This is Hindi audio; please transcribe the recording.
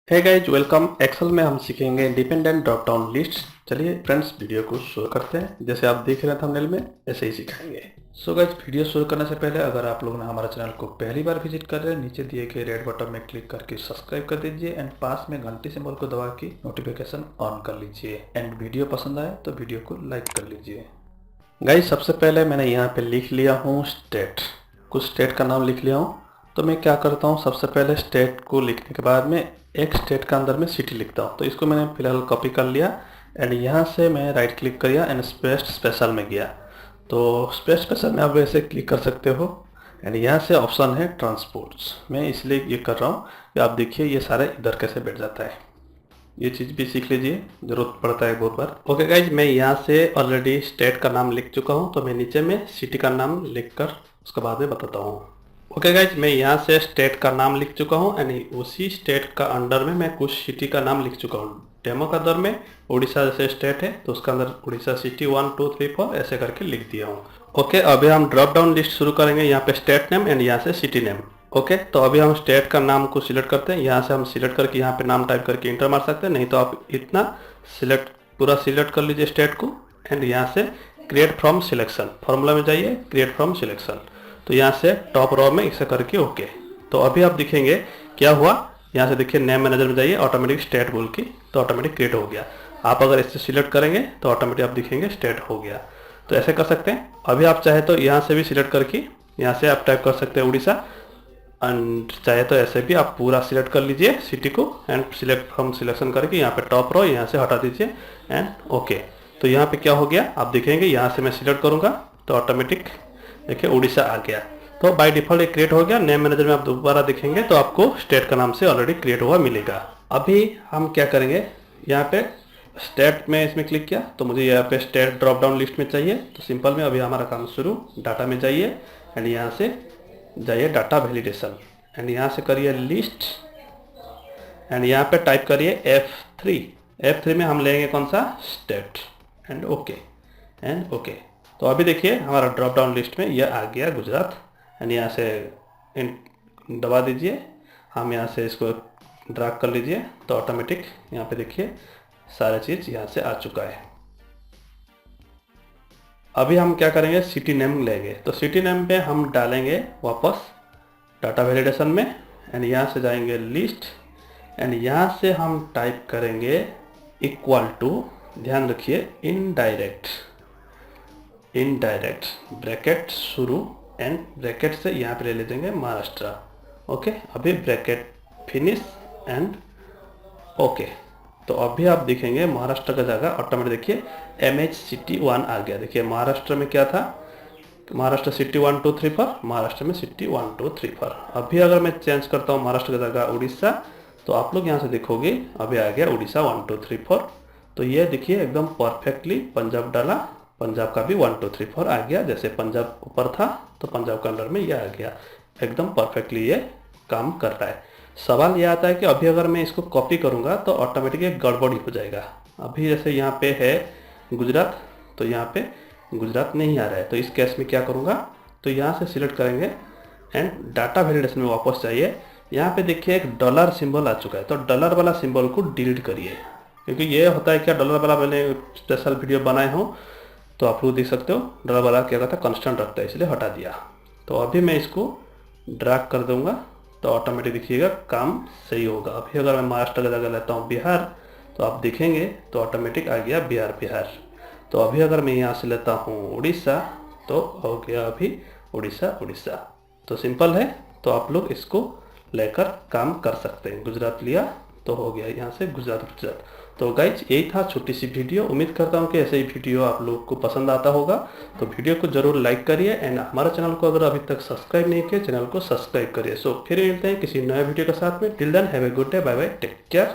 Hey guys welcome. एक्सेल में हम सीखेंगे इंडिपेंडेंट ड्रॉप डाउन लिस्ट। चलिए फ्रेंड्स वीडियो को शुरू करते हैं। जैसे आप देख रहे हैं थंबनेल में ऐसे ही सिखाएंगे। सो गाइज वीडियो शुरू करने से पहले अगर आप लोग ने हमारे चैनल को पहली बार विजिट कर रहे हैं, नीचे दिए गए रेड बटन में क्लिक करके सब्सक्राइब कर दीजिए एंड पास में घंटी सिंबल को दबा के नोटिफिकेशन ऑन कर लीजिए एंड वीडियो पसंद आए तो वीडियो को लाइक कर लीजिए। गाइज सबसे पहले मैंने यहाँ पे लिख लिया हूँ स्टेट, कुछ स्टेट का नाम लिख लिया हूँ। तो मैं क्या करता हूँ, सबसे पहले स्टेट को लिखने के बाद में एक स्टेट का अंदर में सिटी लिखता हूँ। तो इसको मैंने फिलहाल कॉपी कर लिया एंड यहाँ से मैं राइट क्लिक किया एंड पेस्ट स्पेशल में गया। तो पेस्ट स्पेशल में आप वैसे क्लिक कर सकते हो एंड यहाँ से ऑप्शन है ट्रांसपोर्ट्स। मैं इसलिए ये कर रहा हूँ कि आप देखिए ये सारे इधर कैसे बैठ जाता है। ये चीज़ भी सीख लीजिए, जरूरत पड़ता है बहुत बार। ओके गाइज, मैं यहाँ से ऑलरेडी स्टेट का नाम लिख चुका हूँ, तो मैं नीचे में सिटी का नाम लिख कर उसके बाद में बताता हूँ। ओके गाइज, मैं यहाँ से स्टेट का नाम लिख चुका हूँ यानी उसी स्टेट का अंडर में मैं कुछ सिटी का नाम लिख चुका हूँ। डेमो का अंदर में उड़ीसा जैसे स्टेट है तो उसका अंदर उड़ीसा सिटी 1 2 3 4 ऐसे करके लिख दिया हूँ। ओके, अभी हम ड्रॉप डाउन लिस्ट शुरू करेंगे। यहाँ पे स्टेट नेम एंड यहाँ से सिटी नेम। ओके, तो अभी हम स्टेट का नाम को सिलेक्ट करते हैं। यहाँ से हम सिलेक्ट करके यहाँ पे नाम टाइप करके इंटर मार सकते हैं, नहीं तो आप इतना पूरा सिलेक्ट कर लीजिए स्टेट को एंड यहाँ से क्रिएट फ्रॉम सिलेक्शन फॉर्मूला में जाइए, क्रिएट फ्रॉम सिलेक्शन। तो यहाँ से टॉप रो में इसे करके ओके। तो अभी आप दिखेंगे क्या हुआ, यहाँ से देखिए नेम मैनेजर में जाइए, ऑटोमेटिक स्टेट बोल के तो ऑटोमेटिक क्रिएट हो गया। आप अगर इससे सिलेक्ट करेंगे तो ऑटोमेटिक आप दिखेंगे स्टेट हो गया। तो ऐसे कर सकते हैं। अभी आप चाहे तो यहाँ से भी सिलेक्ट करके यहाँ से आप टाइप कर सकते हैं उड़ीसा एंड चाहे तो ऐसे भी आप पूरा सिलेक्ट कर लीजिए सिटी को एंड सिलेक्ट फ्रॉम सिलेक्शन करके यहाँ पे टॉप रो यहाँ से हटा दीजिए एंड ओके। तो यहाँ पे क्या हो गया आप दिखेंगे, यहाँ से मैं सिलेक्ट करूँगा तो ऑटोमेटिक देखिए उड़ीसा आ गया। तो बाय डिफॉल्ट ये क्रिएट हो गया। नेम मैनेजर में आप दोबारा दिखेंगे तो आपको स्टेट का नाम से ऑलरेडी क्रिएट हुआ मिलेगा। अभी हम क्या करेंगे, यहाँ पे स्टेट में इसमें क्लिक किया तो मुझे यहाँ पे स्टेट ड्रॉप डाउन लिस्ट में चाहिए। तो सिंपल में अभी हमारा काम शुरू, डाटा में जाइए एंड यहाँ से जाइए डाटा वैलिडेशन एंड यहाँ से करिए लिस्ट एंड यहाँ पे टाइप करिए F3 में हम लेंगे कौन सा स्टेट एंड ओके। तो अभी देखिए हमारा ड्रॉप डाउन लिस्ट में यह आ गया गुजरात एंड यहाँ से दबा दीजिए, हम यहाँ से इसको ड्रैग कर लीजिए तो ऑटोमेटिक यहाँ पे देखिए सारा चीज़ यहाँ से आ चुका है। अभी हम क्या करेंगे, सिटी नेम लेंगे। तो सिटी नेम पे हम डालेंगे वापस डाटा वैलिडेशन में एंड यहाँ से जाएंगे लिस्ट एंड यहाँ से हम टाइप करेंगे इक्वल टू, ध्यान रखिए इनडायरेक्ट ब्रैकेट शुरू एंड ब्रैकेट से यहाँ पे ले लेंगे महाराष्ट्र। ओके, अभी ब्रैकेट फिनिश एंड ओके। तो अभी आप देखेंगे महाराष्ट्र का जगह ऑटोमेटिक देखिए MH सिटी 1 आ गया। देखिए महाराष्ट्र में क्या था, महाराष्ट्र सिटी 1 2 3 4, महाराष्ट्र में सिटी 1 2 3 4। अभी अगर मैं चेंज करता हूँ महाराष्ट्र की जगह उड़ीसा तो आप लोग यहाँ से देखोगे अभी आ गया उड़ीसा 1 2 3 4। तो ये देखिए एकदम परफेक्टली पंजाब डाला, पंजाब का भी 1 2 3 4 आ गया। जैसे पंजाब ऊपर था तो पंजाब का अंडर में ये आ गया, एकदम परफेक्टली ये काम कर रहा है। सवाल ये आता है कि अभी अगर मैं इसको कॉपी करूँगा तो ऑटोमेटिक एक गड़बड़ी हो जाएगा। अभी जैसे यहाँ पे है गुजरात तो यहाँ पे गुजरात नहीं आ रहा है, तो इस केस में क्या करूँगा, तो यहाँ से सिलेक्ट करेंगे एंड डाटा वैलिडेशन में वापस जाइए। यहाँ पे देखिए एक डॉलर सिंबल आ चुका है, तो डॉलर वाला सिंबल को डिलीट करिए, क्योंकि ये होता है क्या, डॉलर वाला मैंने स्पेशल वीडियो बनाए हो तो आप लोग देख सकते हो डॉलर वाला क्या कहता है कॉन्स्टेंट रखता है, इसलिए हटा दिया। तो अभी मैं इसको ड्रैग कर दूंगा तो ऑटोमेटिक देखिएगा काम सही होगा। अभी अगर मैं महाराष्ट्र का जगह लेता हूँ बिहार तो आप देखेंगे तो ऑटोमेटिक आ गया बिहार। तो अभी अगर मैं यहाँ से लेता हूँ उड़ीसा तो हो गया अभी उड़ीसा। तो सिंपल है, तो आप लोग इसको लेकर काम कर सकते हैं। गुजरात लिया तो हो गया यहाँ से गुजरात। तो गाइज यही था छोटी सी वीडियो। उम्मीद करता हूँ कि ऐसे ही वीडियो आप लोग को पसंद आता होगा। तो वीडियो को जरूर लाइक करिए एंड हमारे चैनल को अगर अभी तक सब्सक्राइब नहीं किया चैनल को सब्सक्राइब करिए। सो फिर मिलते हैं किसी नए वीडियो के साथ में। Till then have a good day, bye bye, take care.